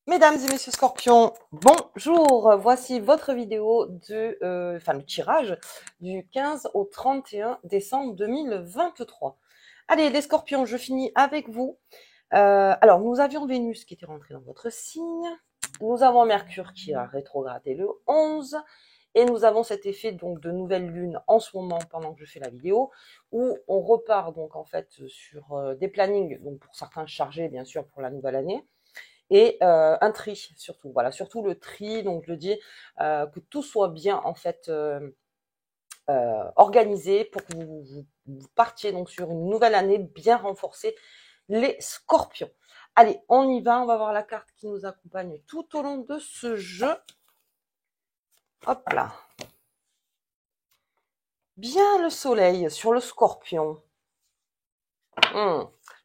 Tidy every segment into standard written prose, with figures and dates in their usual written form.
Mesdames et messieurs Scorpions, bonjour. Voici votre vidéo le tirage du 15 au 31 décembre 2023. Allez, les Scorpions, je finis avec vous. Alors, nous avions Vénus qui était rentrée dans votre signe. Nous avons Mercure qui a rétrogradé le 11. Et nous avons cet effet donc de nouvelle lune en ce moment pendant que je fais la vidéo, où on repart donc en fait sur des plannings, donc pour certains chargés bien sûr pour la nouvelle année et un tri surtout. Voilà, surtout le tri. Donc je dis que tout soit bien en fait organisé pour que vous partiez donc sur une nouvelle année bien renforcée, les Scorpions. Allez, on y va. On va voir la carte qui nous accompagne tout au long de ce jeu. Hop là. Bien le soleil sur le Scorpion.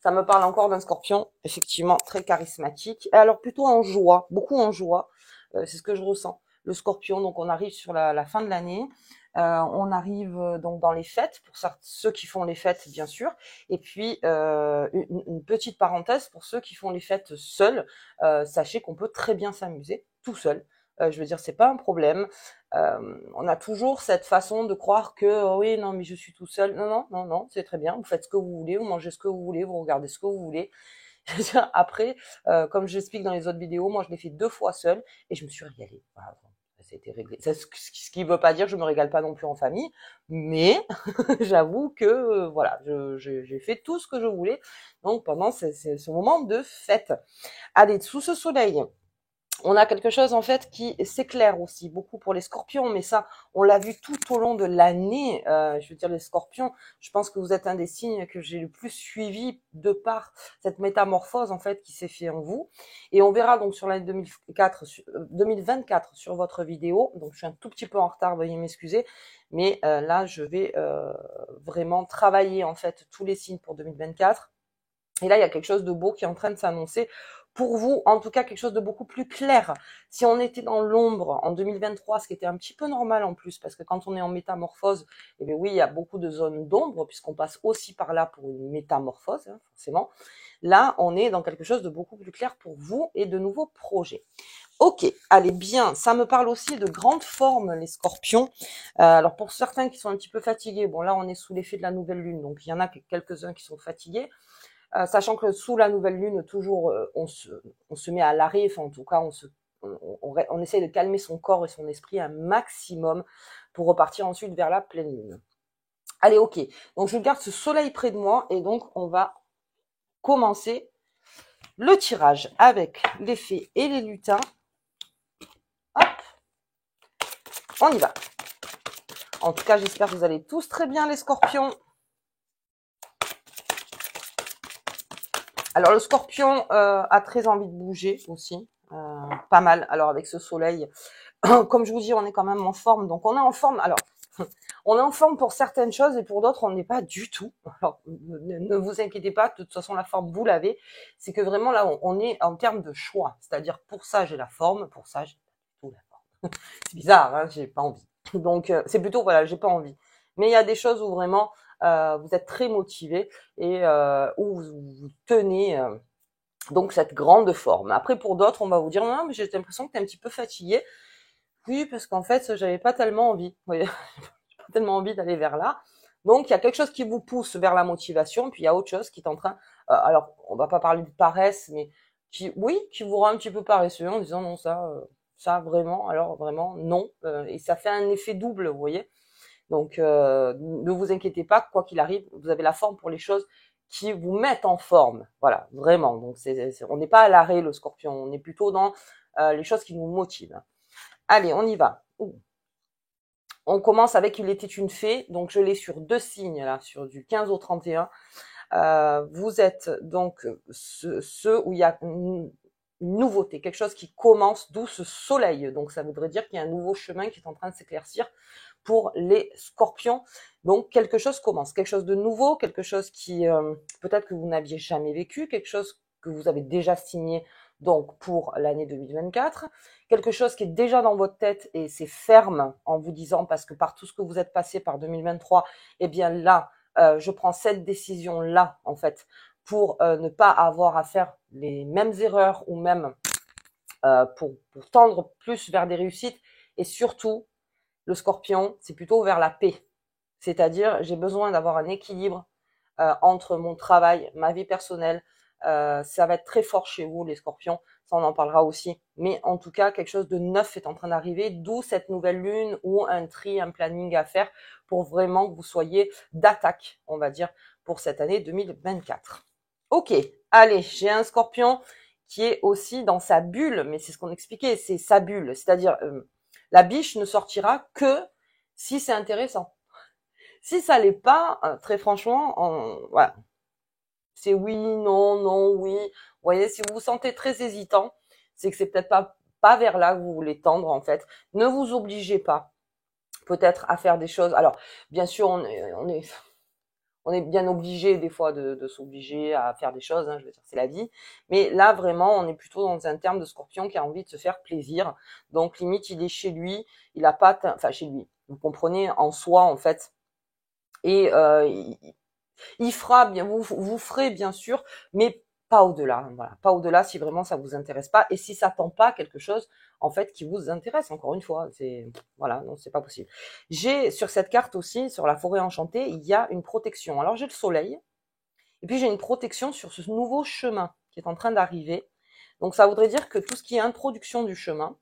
Ça me parle encore d'un Scorpion, effectivement très charismatique. Et alors plutôt en joie, beaucoup en joie. C'est ce que je ressens. Le Scorpion, donc on arrive sur la fin de l'année. On arrive donc dans les fêtes, pour ceux qui font les fêtes, bien sûr. Et puis, une petite parenthèse, pour ceux qui font les fêtes seuls, sachez qu'on peut très bien s'amuser tout seul. Je veux dire, c'est pas un problème. On a toujours cette façon de croire que oui, non, mais je suis tout seul. Non, non, non, non, c'est très bien. Vous faites ce que vous voulez, vous mangez ce que vous voulez, vous regardez ce que vous voulez. Après, comme j'explique dans les autres vidéos, moi je l'ai fait 2 fois seule et je me suis régalée. Voilà, c'était réglé. Ce qui ne veut pas dire que je me régale pas non plus en famille, mais j'avoue que voilà, j'ai fait tout ce que je voulais. Donc pendant ce moment de fête, allez, sous ce soleil, on a quelque chose en fait qui s'éclaire aussi beaucoup pour les Scorpions, mais ça, on l'a vu tout au long de l'année. Je veux dire, les Scorpions, je pense que vous êtes un des signes que j'ai le plus suivi de par cette métamorphose en fait qui s'est fait en vous. Et on verra donc sur l'année 2024 sur votre vidéo. Donc je suis un tout petit peu en retard, veuillez m'excuser, mais là je vais vraiment travailler en fait tous les signes pour 2024. Et là, il y a quelque chose de beau qui est en train de s'annoncer. Pour vous, en tout cas, quelque chose de beaucoup plus clair. Si on était dans l'ombre en 2023, ce qui était un petit peu normal en plus, parce que quand on est en métamorphose, eh bien oui, il y a beaucoup de zones d'ombre, puisqu'on passe aussi par là pour une métamorphose, hein, forcément. Là, on est dans quelque chose de beaucoup plus clair pour vous et de nouveaux projets. Ok, allez bien, ça me parle aussi de grandes formes, les Scorpions. Alors pour certains qui sont un petit peu fatigués, bon là on est sous l'effet de la nouvelle lune, donc il y en a quelques-uns qui sont fatigués. Sachant que sous la nouvelle lune, toujours, on se met à l'arrêt, enfin en tout cas, on essaye de calmer son corps et son esprit un maximum pour repartir ensuite vers la pleine lune. Allez, ok. Donc je garde ce soleil près de moi et donc on va commencer le tirage avec les fées et les lutins. Hop, on y va. En tout cas, j'espère que vous allez tous très bien, les Scorpions. Alors le Scorpion a très envie de bouger aussi, pas mal. Alors avec ce soleil, comme je vous dis, on est quand même en forme. Donc on est en forme. Alors on est en forme pour certaines choses et pour d'autres on n'est pas du tout. Alors ne vous inquiétez pas, de toute façon la forme vous l'avez. C'est que vraiment là on est en termes de choix. C'est-à-dire pour ça j'ai la forme, pour ça j'ai pas du tout la forme. C'est bizarre, hein, j'ai pas envie. Donc c'est plutôt voilà, j'ai pas envie. Mais il y a des choses où vraiment vous êtes très motivé et où vous tenez donc cette grande forme. Après pour d'autres, on va vous dire non, mais j'ai l'impression que tu es un petit peu fatigué. Oui, parce qu'en fait, j'avais pas tellement envie. Vous voyez, j'ai pas tellement envie d'aller vers là. Donc il y a quelque chose qui vous pousse vers la motivation, puis il y a autre chose qui est en train alors on va pas parler de paresse, mais qui vous rend un petit peu paresseux en disant non ça vraiment, alors vraiment non. Et ça fait un effet double, vous voyez. Donc, ne vous inquiétez pas, quoi qu'il arrive, vous avez la forme pour les choses qui vous mettent en forme. Voilà, vraiment. Donc, on n'est pas à l'arrêt, le Scorpion. On est plutôt dans les choses qui nous motivent. Allez, on y va. On commence avec Il était une fée. Donc, je l'ai sur 2 signes, là, sur du 15 au 31. Vous êtes donc ceux où il y a une nouveauté, quelque chose qui commence, d'où ce soleil. Donc, ça voudrait dire qu'il y a un nouveau chemin qui est en train de s'éclaircir pour les Scorpions. Donc quelque chose commence, quelque chose de nouveau, quelque chose qui peut-être que vous n'aviez jamais vécu, quelque chose que vous avez déjà signé donc pour l'année 2024, quelque chose qui est déjà dans votre tête et c'est ferme en vous disant parce que par tout ce que vous êtes passé par 2023, eh bien là, je prends cette décision là en fait pour ne pas avoir à faire les mêmes erreurs ou même pour tendre plus vers des réussites. Et surtout, le scorpion, c'est plutôt vers la paix. C'est-à-dire, j'ai besoin d'avoir un équilibre entre mon travail, ma vie personnelle. Ça va être très fort chez vous, les scorpions. Ça, on en parlera aussi. Mais en tout cas, quelque chose de neuf est en train d'arriver, d'où cette nouvelle lune ou un tri, un planning à faire pour vraiment que vous soyez d'attaque, on va dire, pour cette année 2024. Ok, allez, j'ai un scorpion qui est aussi dans sa bulle, mais c'est ce qu'on expliquait, c'est sa bulle. C'est-à-dire, la biche ne sortira que si c'est intéressant. Si ça l'est pas, très franchement, voilà, c'est oui, non, non, oui. Vous voyez, si vous vous sentez très hésitant, c'est que c'est peut-être pas vers là que vous voulez tendre en fait. Ne vous obligez pas, peut-être à faire des choses. Alors, bien sûr, on est bien obligé des fois de s'obliger à faire des choses. Hein, je veux dire, c'est la vie. Mais là, vraiment, on est plutôt dans un terme de Scorpion qui a envie de se faire plaisir. Donc, limite, il est chez lui. Il a pas, enfin chez lui. Vous comprenez, en soi en fait. Et il fera bien, vous ferez bien sûr, mais pas au-delà. Voilà, pas au-delà si vraiment ça vous intéresse pas et si ça tend pas quelque chose en fait qui vous intéresse. Encore une fois, c'est voilà, non, c'est pas possible. J'ai sur cette carte aussi, sur la forêt enchantée, il y a une protection. Alors j'ai le soleil et puis j'ai une protection sur ce nouveau chemin qui est en train d'arriver. Donc ça voudrait dire que tout ce qui est introduction du chemin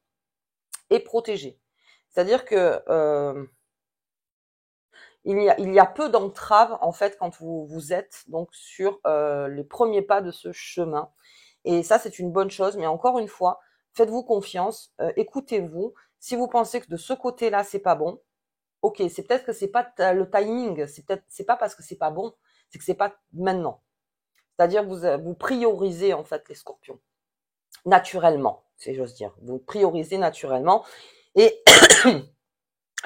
est protégé. C'est-à-dire que il y a peu d'entraves en fait quand vous êtes donc sur les premiers pas de ce chemin. Et ça, c'est une bonne chose. Mais encore une fois, faites-vous confiance, écoutez-vous. Si vous pensez que de ce côté-là, c'est pas bon, ok, c'est peut-être que c'est pas le timing, c'est pas parce que c'est pas bon, c'est que c'est pas maintenant. C'est-à-dire vous priorisez en fait les scorpions naturellement, si j'ose dire. Vous priorisez naturellement et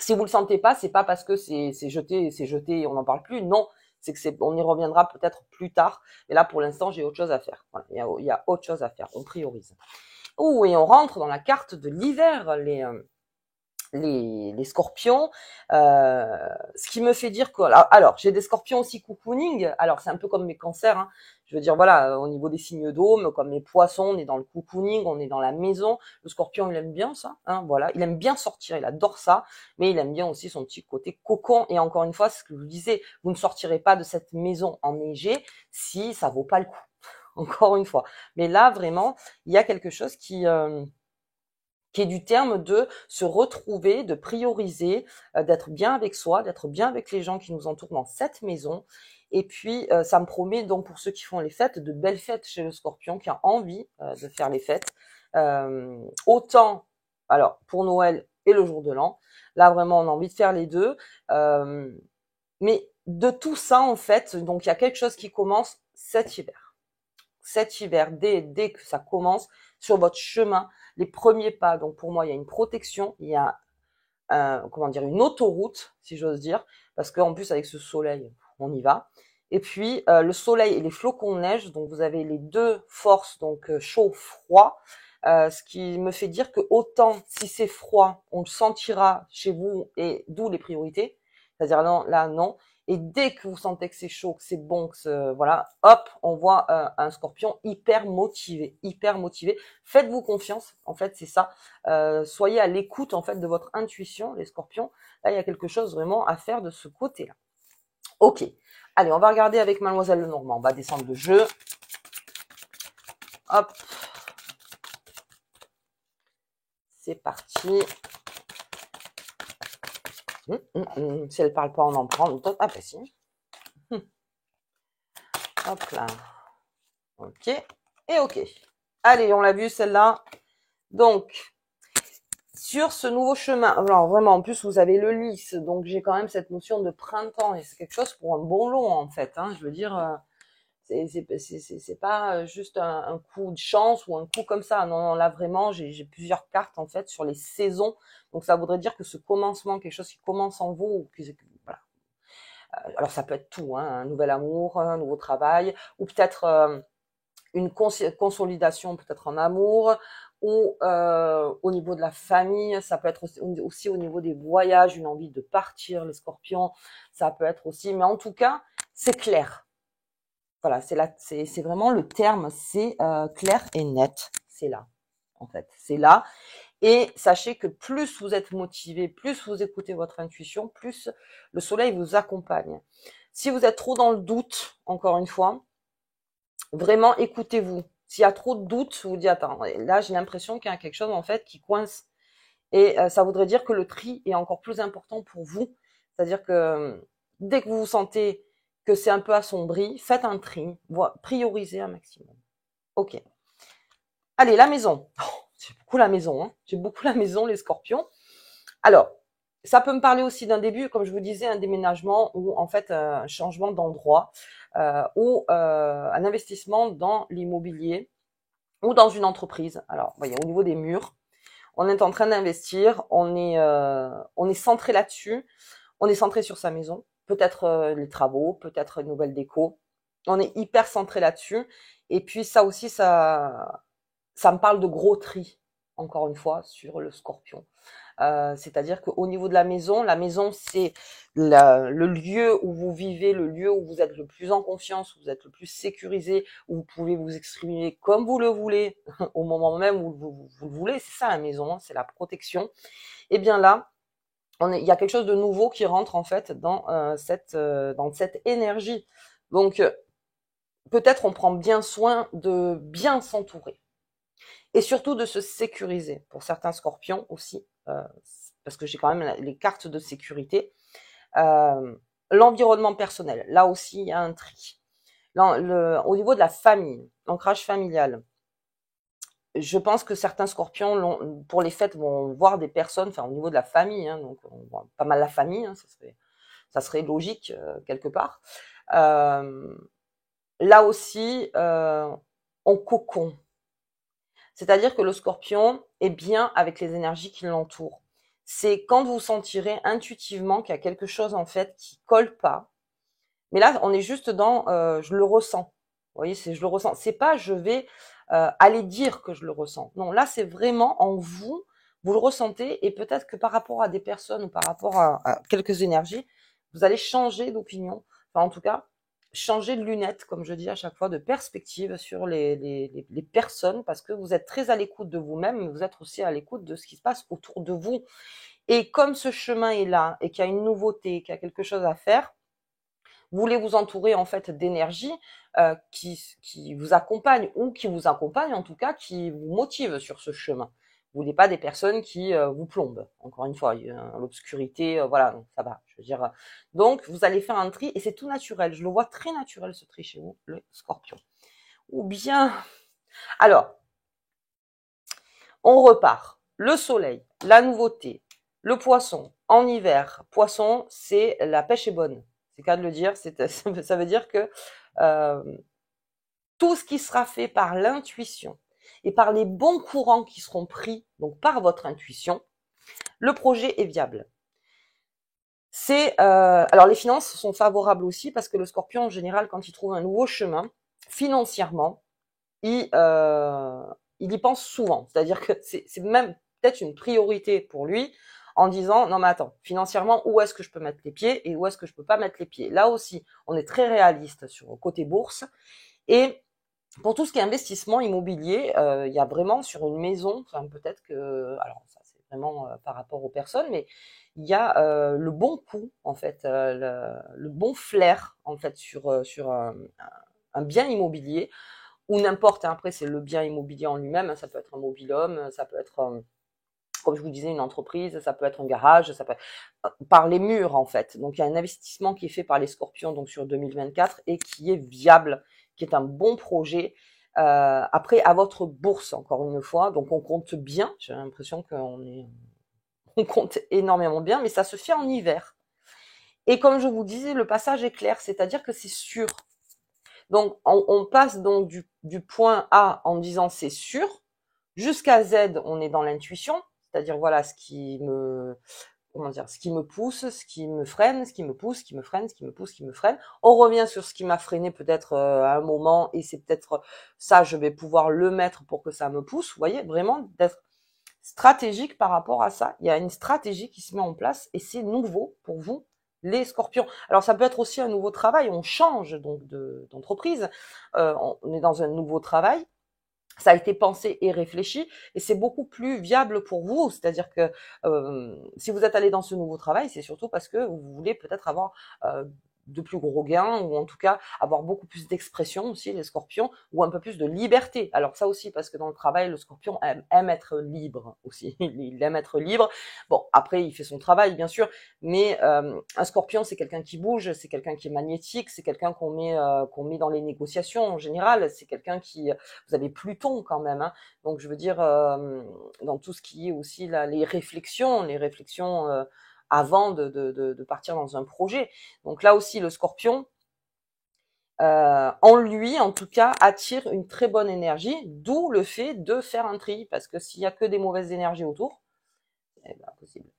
si vous le sentez pas, c'est pas parce que c'est jeté et on n'en parle plus. Non, c'est que on y reviendra peut-être plus tard. Et là, pour l'instant, j'ai autre chose à faire. Voilà, il y a autre chose à faire. On priorise. Oh, et on rentre dans la carte de l'hiver, les scorpions, ce qui me fait dire que alors j'ai des scorpions aussi cocooning, alors c'est un peu comme mes cancers, hein. Je veux dire voilà, au niveau des signes d'eau, comme les poissons, on est dans le cocooning, on est dans la maison. Le scorpion il aime bien ça, hein, voilà, il aime bien sortir, il adore ça, mais il aime bien aussi son petit côté cocon. Et encore une fois, c'est ce que je vous disais, vous ne sortirez pas de cette maison enneigée si ça vaut pas le coup. Encore une fois, mais là vraiment il y a quelque chose qui est du terme de se retrouver, de prioriser, d'être bien avec soi, d'être bien avec les gens qui nous entourent dans cette maison. Et puis, ça me promet donc pour ceux qui font les fêtes, de belles fêtes chez le Scorpion, qui a envie de faire les fêtes. Autant, alors pour Noël et le jour de l'an, là vraiment on a envie de faire les deux. Mais de tout ça en fait, donc il y a quelque chose qui commence cet hiver. Cet hiver, dès que ça commence, sur votre chemin, les premiers pas. Donc pour moi, il y a une protection, il y a comment dire, une autoroute, si j'ose dire, parce qu'en plus avec ce soleil, on y va. Et puis le soleil et les flocons de neige, donc vous avez les deux forces, donc chaud, froid, ce qui me fait dire que autant si c'est froid, on le sentira chez vous et d'où les priorités. C'est-à-dire là non. Et dès que vous sentez que c'est chaud, que c'est bon, que voilà, hop, on voit un scorpion hyper motivé, hyper motivé. Faites-vous confiance, en fait, c'est ça. Soyez à l'écoute, en fait, de votre intuition, les scorpions. Là, il y a quelque chose vraiment à faire de ce côté-là. Ok. Allez, on va regarder avec Mademoiselle Lenormand. On va descendre le jeu. Hop. C'est parti. Si elle parle pas, on en prend. Ah bah si. Hop là. Ok. Et ok. Allez, on l'a vu celle-là. Donc, sur ce nouveau chemin, alors vraiment, en plus, vous avez le lys, donc j'ai quand même cette notion de printemps, et c'est quelque chose pour un bon long, en fait, hein. Je veux dire, c'est pas juste un coup de chance ou un coup comme ça. Non, non, là, vraiment, j'ai plusieurs cartes, en fait, sur les saisons. Donc, ça voudrait dire que ce commencement, quelque chose qui commence en vous, voilà. Alors, ça peut être tout, hein, un nouvel amour, un nouveau travail, ou peut-être une consolidation peut-être en amour, ou au niveau de la famille, ça peut être aussi au niveau des voyages, une envie de partir, les scorpions, ça peut être aussi, mais en tout cas, c'est clair. Voilà, c'est vraiment le terme, c'est clair et net, c'est là. en fait. C'est là. Et sachez que plus vous êtes motivé, plus vous écoutez votre intuition, plus le soleil vous accompagne. Si vous êtes trop dans le doute, encore une fois, vraiment écoutez-vous. S'il y a trop de doutes, vous dites attends, là j'ai l'impression qu'il y a quelque chose en fait qui coince. Et ça voudrait dire que le tri est encore plus important pour vous. C'est-à-dire que dès que vous vous sentez que c'est un peu assombri, faites un tri, priorisez un maximum. Ok. Allez, la maison. Oh, j'ai beaucoup la maison, hein. J'ai beaucoup la maison, les scorpions. Alors, ça peut me parler aussi d'un début, comme je vous disais, un déménagement ou en fait un changement d'endroit ou un investissement dans l'immobilier ou dans une entreprise. Alors, voyez, au niveau des murs, on est en train d'investir, on est centré là-dessus, on est centré sur sa maison, peut-être les travaux, peut-être une nouvelle déco. On est hyper centré là-dessus. Et puis ça aussi, ça me parle de gros tri, encore une fois, sur le scorpion. C'est-à-dire qu'au niveau de la maison, c'est le lieu où vous vivez, le lieu où vous êtes le plus en confiance, où vous êtes le plus sécurisé, où vous pouvez vous exprimer comme vous le voulez, au moment même où vous le voulez. C'est ça la maison, hein, c'est la protection. Et bien là, il y a quelque chose de nouveau qui rentre en fait dans cette énergie. Donc peut-être on prend bien soin de bien s'entourer. Et surtout de se sécuriser. Pour certains scorpions aussi, parce que j'ai quand même les cartes de sécurité. L'environnement personnel, là aussi, il y a un tri. Au niveau de la famille, l'ancrage familial, je pense que certains scorpions, pour les fêtes, vont voir des personnes, enfin au niveau de la famille, hein, donc on voit pas mal la famille, hein, ça serait logique quelque part. Là aussi, on cocon. C'est-à-dire que le scorpion est bien avec les énergies qui l'entourent. C'est quand vous sentirez intuitivement qu'il y a quelque chose en fait qui colle pas. Mais là, on est juste dans je le ressens. Vous voyez, c'est je le ressens. C'est pas je vais aller dire que je le ressens. Non, là c'est vraiment en vous, vous le ressentez et peut-être que par rapport à des personnes ou par rapport à quelques énergies, vous allez changer d'opinion. Enfin, en tout cas, changer de lunettes, comme je dis à chaque fois, de perspective sur les personnes, parce que vous êtes très à l'écoute de vous-même, mais vous êtes aussi à l'écoute de ce qui se passe autour de vous. Et comme ce chemin est là, et qu'il y a une nouveauté, qu'il y a quelque chose à faire, vous voulez vous entourer en fait d'énergie qui vous accompagne, ou qui vous accompagne en tout cas, qui vous motive sur ce chemin. Vous voulez pas des personnes qui vous plombent. Encore une fois, l'obscurité, voilà, donc ça va. Je veux dire, donc vous allez faire un tri et c'est tout naturel. Je le vois très naturel ce tri chez vous, le Scorpion. Ou bien, alors, on repart. Le Soleil, la nouveauté, le Poisson. En hiver, Poisson, c'est la pêche est bonne. C'est qu'à de le dire. Ça veut dire que tout ce qui sera fait par l'intuition et par les bons courants qui seront pris, donc par votre intuition, le projet est viable. Alors les finances sont favorables aussi parce que le Scorpion en général, quand il trouve un nouveau chemin financièrement, il y pense souvent. C'est-à-dire que c'est même peut-être une priorité pour lui en disant non mais attends, financièrement où est-ce que je peux mettre les pieds et où est-ce que je peux pas mettre les pieds. Là aussi, on est très réaliste sur le côté bourse. Et pour tout ce qui est investissement immobilier, il y a vraiment sur une maison, enfin peut-être que, alors ça c'est vraiment par rapport aux personnes, mais il y a le bon coup en fait, le bon flair en fait sur un bien immobilier ou n'importe. Hein, après c'est le bien immobilier en lui-même, hein, ça peut être un mobil-home, ça peut être comme je vous disais une entreprise, ça peut être un garage, ça peut être par les murs en fait. Donc il y a un investissement qui est fait par les Scorpions donc sur 2024 et qui est viable, qui est un bon projet. Après, à votre bourse, encore une fois, donc on compte bien, j'ai l'impression on compte énormément bien, mais ça se fait en hiver. Et comme je vous disais, le passage est clair, c'est-à-dire que c'est sûr. Donc, on passe donc du point A en disant c'est sûr, jusqu'à Z, on est dans l'intuition, c'est-à-dire voilà ce qui me pousse, ce qui me freine, ce qui me pousse, ce qui me freine, ce qui me pousse, ce qui me freine. On revient sur ce qui m'a freiné peut-être à un moment et c'est peut-être ça, je vais pouvoir le mettre pour que ça me pousse. Vous voyez, vraiment d'être stratégique par rapport à ça. Il y a une stratégie qui se met en place et c'est nouveau pour vous, les Scorpions. Alors ça peut être aussi un nouveau travail, on change donc d'entreprise, on est dans un nouveau travail. Ça a été pensé et réfléchi, et c'est beaucoup plus viable pour vous. C'est-à-dire que si vous êtes allé dans ce nouveau travail, c'est surtout parce que vous voulez peut-être avoir de plus gros gains, ou en tout cas avoir beaucoup plus d'expression aussi, les scorpions, ou un peu plus de liberté. Alors ça aussi, parce que dans le travail, le scorpion aime être libre aussi. Il aime être libre. Bon, après, il fait son travail, bien sûr, mais un scorpion, c'est quelqu'un qui bouge, c'est quelqu'un qui est magnétique, c'est quelqu'un qu'on met dans les négociations en général, c'est quelqu'un qui... Vous avez Pluton quand même, hein. Donc je veux dire, dans tout ce qui est aussi là, les réflexions avant de partir dans un projet. Donc là aussi, le scorpion, en lui, en tout cas, attire une très bonne énergie, d'où le fait de faire un tri, parce que s'il y a que des mauvaises énergies autour, c'est impossible.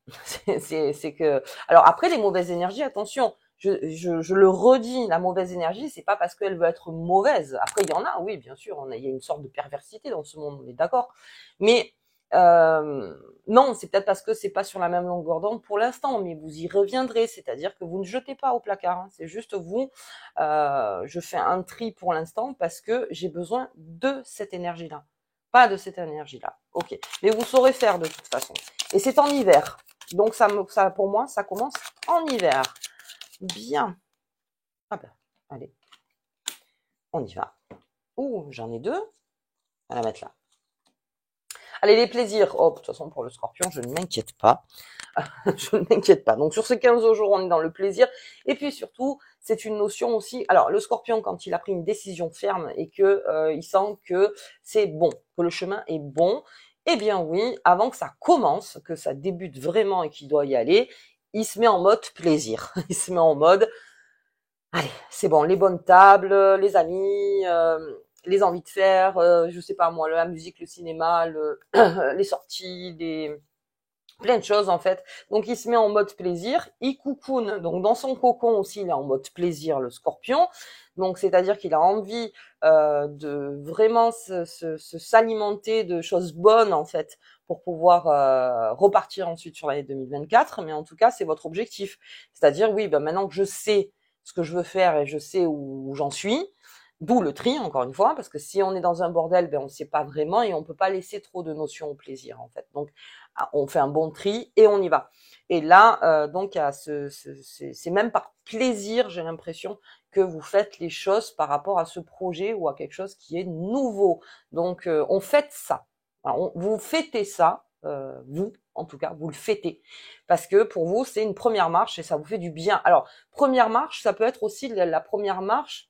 C'est que... Alors après, les mauvaises énergies, attention, je le redis, la mauvaise énergie, c'est pas parce qu'elle veut être mauvaise. Après, il y en a, oui, bien sûr, il y a une sorte de perversité dans ce monde, on est d'accord. Mais euh, non, c'est peut-être parce que c'est pas sur la même longueur d'onde pour l'instant, mais vous y reviendrez. C'est-à-dire que vous ne jetez pas au placard, hein. C'est juste vous, je fais un tri pour l'instant parce que j'ai besoin de cette énergie-là, pas de cette énergie-là. Ok, mais vous saurez faire de toute façon. Et c'est en hiver, donc ça pour moi, ça commence en hiver. Bien. Ah ben, allez, on y va. Ouh, j'en ai deux. On va la mettre là. Allez, les plaisirs. Oh, de toute façon, pour le scorpion, je ne m'inquiète pas. Je ne m'inquiète pas. Donc, sur ces 15 jours, on est dans le plaisir. Et puis, surtout, c'est une notion aussi... Alors, le scorpion, quand il a pris une décision ferme et que il sent que c'est bon, que le chemin est bon, eh bien oui, avant que ça commence, que ça débute vraiment et qu'il doit y aller, il se met en mode plaisir. Il se met en mode... Allez, c'est bon, les bonnes tables, les amis, les envies de faire, je sais pas moi, la musique, le cinéma, les sorties, plein de choses en fait. Donc il se met en mode plaisir, il coucoune, donc dans son cocon aussi, il est en mode plaisir, le scorpion. Donc c'est-à-dire qu'il a envie de vraiment s'alimenter de choses bonnes en fait, pour pouvoir repartir ensuite sur l'année 2024. Mais en tout cas, c'est votre objectif. C'est-à-dire, oui, ben maintenant que je sais ce que je veux faire et je sais où j'en suis, d'où le tri, encore une fois, parce que si on est dans un bordel, ben on ne sait pas vraiment et on peut pas laisser trop de notions au plaisir en fait. Donc on fait un bon tri et on y va. Et là, donc, c'est même par plaisir, j'ai l'impression, que vous faites les choses par rapport à ce projet ou à quelque chose qui est nouveau. Donc, on fête ça. Alors, vous fêtez ça, vous, en tout cas, vous le fêtez. Parce que pour vous, c'est une première marche et ça vous fait du bien. Alors, première marche, ça peut être aussi la première marche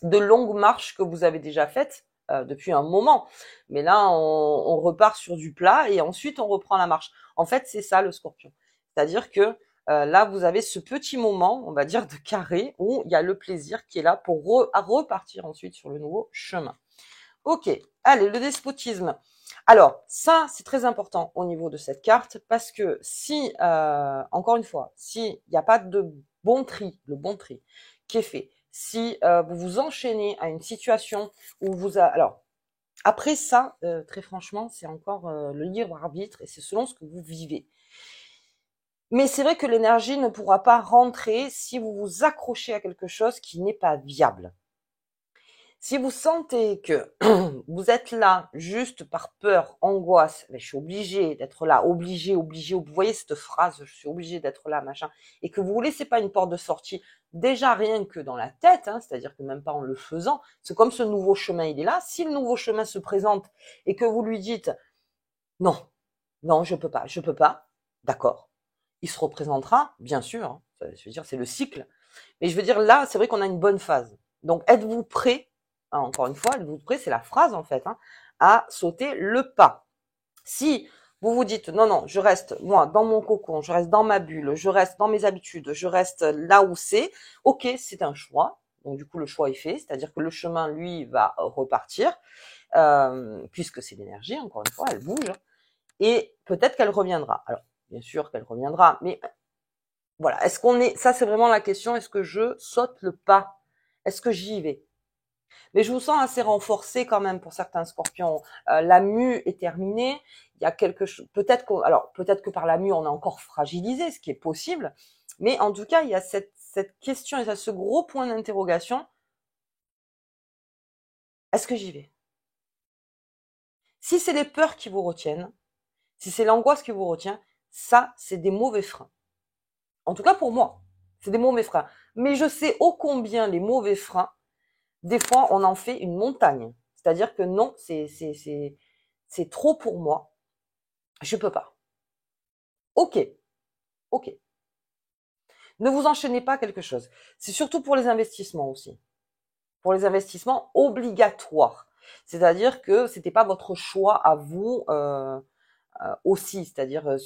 de longues marches que vous avez déjà faites depuis un moment. Mais là, on repart sur du plat et ensuite on reprend la marche. En fait, c'est ça le scorpion. C'est-à-dire que là, vous avez ce petit moment, on va dire, de carré où il y a le plaisir qui est là pour repartir ensuite sur le nouveau chemin. Ok, allez, le despotisme. Alors, ça, c'est très important au niveau de cette carte parce que si, encore une fois, s'il n'y a pas de bon tri, le bon tri qui est fait, si vous vous enchaînez à une situation où alors, après ça, très franchement, c'est encore le libre arbitre et c'est selon ce que vous vivez. Mais c'est vrai que l'énergie ne pourra pas rentrer si vous vous accrochez à quelque chose qui n'est pas viable. Si vous sentez que vous êtes là juste par peur, angoisse, mais je suis obligé d'être là, obligé, vous voyez cette phrase, je suis obligé d'être là, machin, et que vous vous laissez pas une porte de sortie, déjà rien que dans la tête, hein, c'est-à-dire que même pas en le faisant, c'est comme ce nouveau chemin, il est là, si le nouveau chemin se présente et que vous lui dites, non, non, je peux pas, d'accord, il se représentera, bien sûr, hein, je veux dire, c'est le cycle, mais je veux dire, là, c'est vrai qu'on a une bonne phase. Donc, êtes-vous prêt, hein, encore une fois, êtes-vous prêt, c'est la phrase en fait, hein, à sauter le pas. Si vous vous dites, non, non, je reste, moi, dans mon cocon, je reste dans ma bulle, je reste dans mes habitudes, je reste là où c'est, ok, c'est un choix. Donc, du coup, le choix est fait, c'est-à-dire que le chemin, lui, va repartir, puisque c'est l'énergie, encore une fois, elle bouge, et peut-être qu'elle reviendra. Alors, bien sûr qu'elle reviendra, mais voilà, est-ce qu'on est, ça c'est vraiment la question, est-ce que je saute le pas? Est-ce que j'y vais? Mais je vous sens assez renforcé quand même pour certains scorpions. La mue est terminée, il y a quelque chose, peut-être que par la mue on est encore fragilisé, ce qui est possible, mais en tout cas il y a cette question et ce gros point d'interrogation, est-ce que j'y vais? Si c'est les peurs qui vous retiennent, si c'est l'angoisse qui vous retient, ça, c'est des mauvais freins. En tout cas pour moi, c'est des mauvais freins. Mais je sais ô combien les mauvais freins, des fois, on en fait une montagne. C'est-à-dire que non, c'est trop pour moi. Je peux pas. Ok, ok. Ne vous enchaînez pas à quelque chose. C'est surtout pour les investissements aussi. Pour les investissements obligatoires. C'est-à-dire que c'était pas votre choix à vous aussi, c'est-à-dire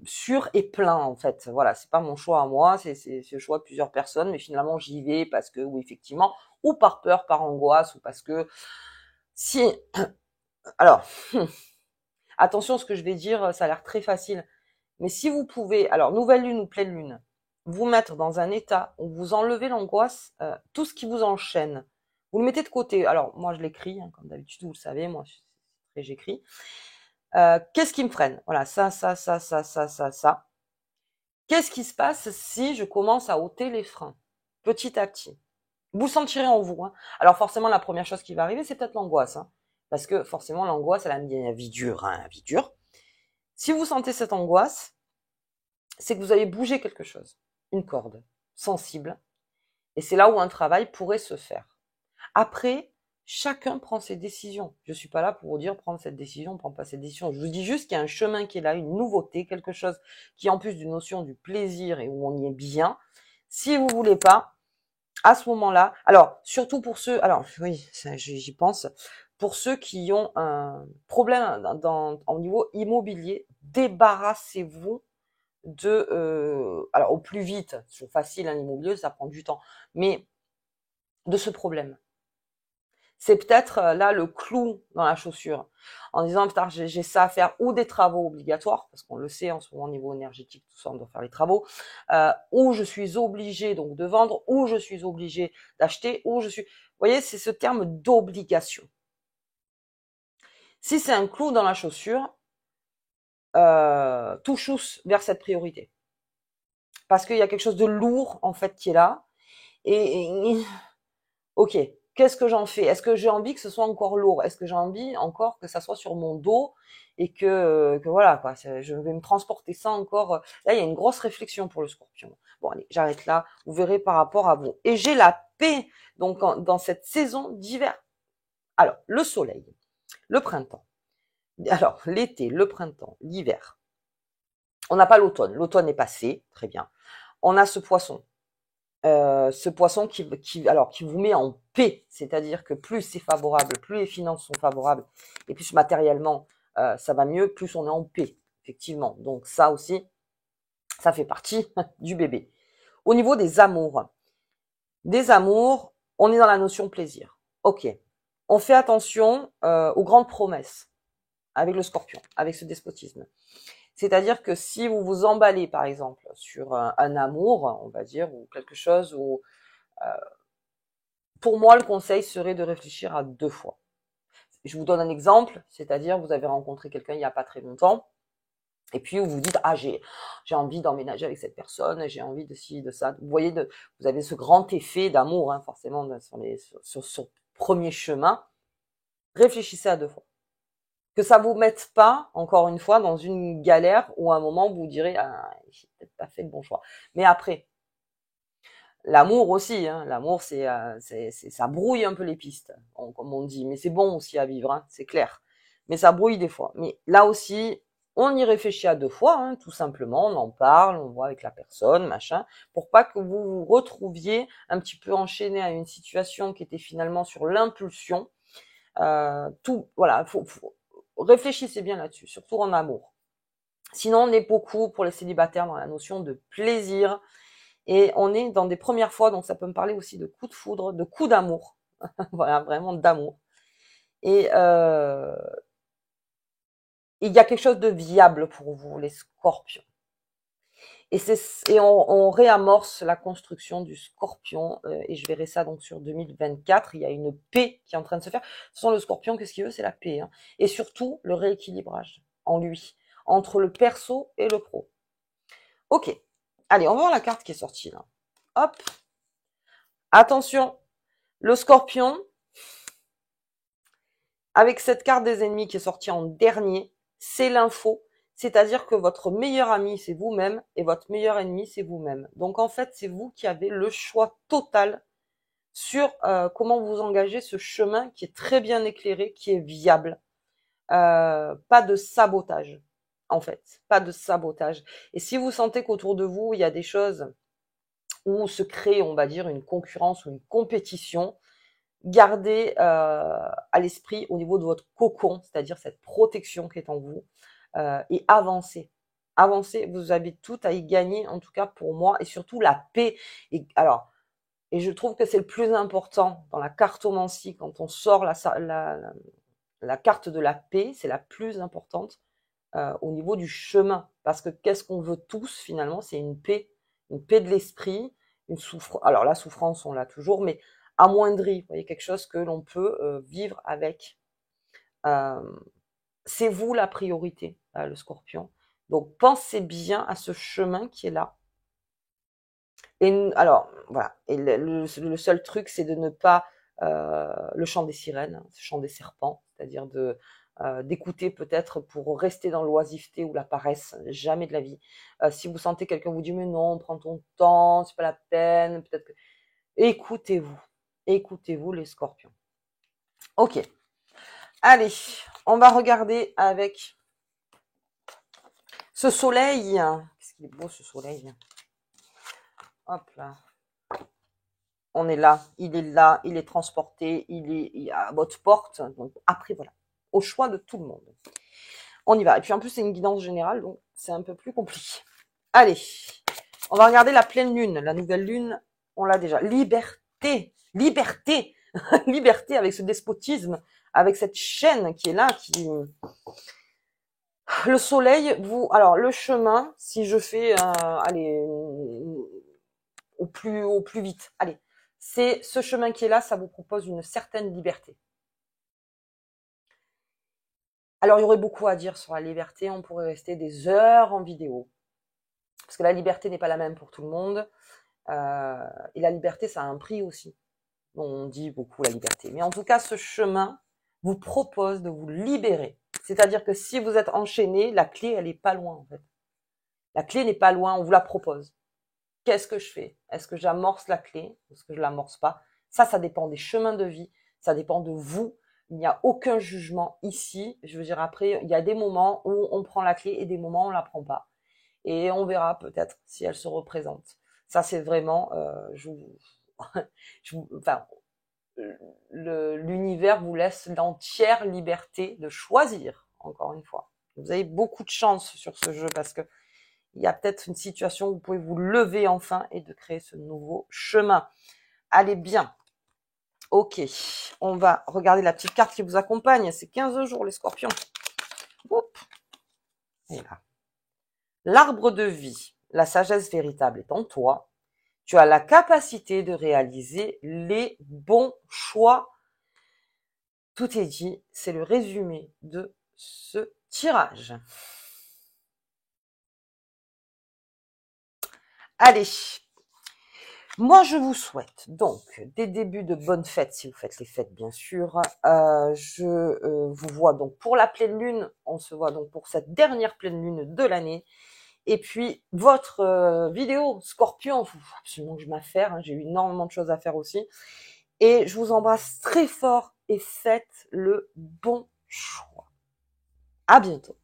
sûr et plein en fait. Voilà, c'est pas mon choix à moi, c'est le choix de plusieurs personnes, mais finalement j'y vais parce que, ou effectivement, ou par peur, par angoisse, ou parce que si. Alors, attention, ce que je vais dire, ça a l'air très facile, mais si vous pouvez, alors nouvelle lune ou pleine lune, vous mettre dans un état où vous enlevez l'angoisse, tout ce qui vous enchaîne, vous le mettez de côté. Alors moi je l'écris, hein, comme d'habitude vous le savez, moi j'écris. Qu'est-ce qui me freine? Voilà, ça. Qu'est-ce qui se passe si je commence à ôter les freins petit à petit? Vous le sentirez en vous. Hein. Alors forcément, la première chose qui va arriver, c'est peut-être l'angoisse. Hein, parce que forcément, l'angoisse, elle a mis la vie dure. Hein, la vie dure. Si vous sentez cette angoisse, c'est que vous allez bouger quelque chose. Une corde sensible. Et c'est là où un travail pourrait se faire. Après, chacun prend ses décisions. Je suis pas là pour vous dire prendre cette décision, prends pas cette décision. Je vous dis juste qu'il y a un chemin qui est là, une nouveauté, quelque chose qui en plus d'une notion du plaisir et où on y est bien. Si vous voulez pas, à ce moment-là, alors surtout pour ceux, alors oui, j'y pense, pour ceux qui ont un problème au niveau immobilier, débarrassez-vous de, alors au plus vite, c'est facile hein, l'immobilier, ça prend du temps, mais de ce problème. C'est peut-être là le clou dans la chaussure, en disant putain j'ai ça à faire, ou des travaux obligatoires, parce qu'on le sait en ce moment au niveau énergétique, tout ça on doit faire les travaux, ou je suis obligé donc de vendre, ou je suis obligé d'acheter, ou je suis, vous voyez, c'est ce terme d'obligation. Si c'est un clou dans la chaussure, touche vers cette priorité, parce qu'il y a quelque chose de lourd en fait qui est là, et ok. Qu'est-ce que j'en fais? Est-ce que j'ai envie que ce soit encore lourd? Est-ce que j'ai envie encore que ça soit sur mon dos et que voilà quoi, je vais me transporter ça encore. Là, il y a une grosse réflexion pour le Scorpion. Bon, allez, j'arrête là. Vous verrez par rapport à vous. Et j'ai la paix donc dans cette saison d'hiver. Alors, le soleil, le printemps. Alors, l'été, le printemps, l'hiver. On n'a pas l'automne. L'automne est passé, très bien. On a ce poisson. Ce poisson qui vous met en paix, c'est-à-dire que plus c'est favorable, plus les finances sont favorables, et plus matériellement ça va mieux, plus on est en paix, effectivement. Donc ça aussi, ça fait partie du bébé. Au niveau des amours, on est dans la notion plaisir. Ok, on fait attention aux grandes promesses avec le Scorpion, avec ce despotisme. C'est-à-dire que si vous vous emballez, par exemple, sur un amour, on va dire, ou quelque chose où pour moi, le conseil serait de réfléchir à 2 fois. Je vous donne un exemple, c'est-à-dire vous avez rencontré quelqu'un il n'y a pas très longtemps, et puis vous vous dites ah j'ai envie d'emménager avec cette personne, j'ai envie de ci, de ça. Vous voyez, vous avez ce grand effet d'amour, hein, forcément sur ce premier chemin. Réfléchissez à 2 fois. Que ça vous mette pas, encore une fois, dans une galère où à un moment vous direz ah j'ai peut-être pas fait le bon choix. Mais après, l'amour aussi, hein. L'amour, ça brouille un peu les pistes, comme on dit. Mais c'est bon aussi à vivre, hein, c'est clair. Mais ça brouille des fois. Mais là aussi, on y réfléchit à 2 fois, hein, tout simplement. On en parle, on voit avec la personne, machin, pour pas que vous vous retrouviez un petit peu enchaîné à une situation qui était finalement sur l'impulsion. Voilà, réfléchissez bien là-dessus, surtout en amour. Sinon, on est beaucoup pour les célibataires dans la notion de plaisir. Et on est dans des premières fois, donc ça peut me parler aussi de coups de foudre, de coups d'amour. Voilà, vraiment d'amour. Et il y a quelque chose de viable pour vous, les Scorpions. Et on réamorce la construction du Scorpion, et je verrai ça donc sur 2024. Il y a une paix qui est en train de se faire. Ce sont le Scorpion, qu'est-ce qu'il veut? C'est la paix. Hein. Et surtout, le rééquilibrage en lui, entre le perso et le pro. Ok. Allez, on va voir la carte qui est sortie là. Hop. Attention, le Scorpion. avec cette carte des ennemis qui est sortie en dernier, c'est l'info. C'est-à-dire que votre meilleur ami, c'est vous-même, et votre meilleur ennemi, c'est vous-même. Donc en fait, c'est vous qui avez le choix total sur comment vous engagez ce chemin qui est très bien éclairé, qui est viable. Pas de sabotage, en fait. Pas de sabotage. Et si vous sentez qu'autour de vous, il y a des choses où se crée, on va dire, une concurrence ou une compétition, gardez à l'esprit au niveau de votre cocon, c'est-à-dire cette protection qui est en vous, et avancez. Avancez, vous avez tout à y gagner, en tout cas pour moi, et surtout la paix. Et alors, et je trouve que c'est le plus important dans la cartomancie, quand on sort la carte de la paix, c'est la plus importante au niveau du chemin. Parce que qu'est-ce qu'on veut tous finalement? C'est une paix de l'esprit, une souffrance. Alors la souffrance, on l'a toujours, mais amoindrie. Vous voyez, quelque chose que l'on peut vivre avec. Euh, c'est vous la priorité, le Scorpion. Donc pensez bien à ce chemin qui est là. Et alors voilà. Et le seul truc, c'est de ne pas le chant des sirènes, le chant des serpents, c'est-à-dire d'écouter peut-être pour rester dans l'oisiveté ou la paresse, jamais de la vie. Si vous sentez quelqu'un vous dit mais non, prends ton temps, c'est pas la peine, peut-être que écoutez-vous les Scorpions. Ok, allez, on va regarder avec ce soleil. Qu'est-ce qu'il est beau ce soleil. Hop là. On est là, il est transporté, il est à votre porte. Donc après voilà, au choix de tout le monde. On y va. Et puis en plus c'est une guidance générale, donc c'est un peu plus compliqué. Allez, on va regarder la pleine lune. La nouvelle lune, on l'a déjà. Liberté, liberté, liberté avec ce despotisme, avec cette chaîne qui est là, qui le soleil, vous, alors le chemin, si je fais, allez, au plus vite, allez, c'est ce chemin qui est là, ça vous propose une certaine liberté. Alors il y aurait beaucoup à dire sur la liberté, on pourrait rester des heures en vidéo, parce que la liberté n'est pas la même pour tout le monde, et la liberté ça a un prix aussi. On dit beaucoup la liberté, mais en tout cas ce chemin vous propose de vous libérer. C'est-à-dire que si vous êtes enchaîné, la clé elle est pas loin en fait. La clé n'est pas loin, on vous la propose. Qu'est-ce que je fais? Est-ce que j'amorce la clé? Est-ce que je l'amorce pas? Ça dépend des chemins de vie, ça dépend de vous. Il n'y a aucun jugement ici. Je veux dire, après, il y a des moments où on prend la clé et des moments où on la prend pas. Et on verra peut-être si elle se représente. Ça, c'est vraiment, enfin, l'univers vous laisse l'entière liberté de choisir, encore une fois. Vous avez beaucoup de chance sur ce jeu parce que il y a peut-être une situation où vous pouvez vous lever enfin et de créer ce nouveau chemin. Allez bien. Ok, on va regarder la petite carte qui vous accompagne. C'est 15 jours les scorpions. Oups. Et là. L'arbre de vie, la sagesse véritable est en toi. Tu as la capacité de réaliser les bons choix. Tout est dit, c'est le résumé de ce tirage. Allez, moi je vous souhaite donc des débuts de bonnes fêtes, si vous faites les fêtes bien sûr. Je vous vois donc pour la pleine lune, on se voit donc pour cette dernière pleine lune de l'année. Et puis votre vidéo Scorpion, faut absolument que je m'affaire, hein, j'ai eu énormément de choses à faire aussi. Et je vous embrasse très fort et faites le bon choix. À bientôt.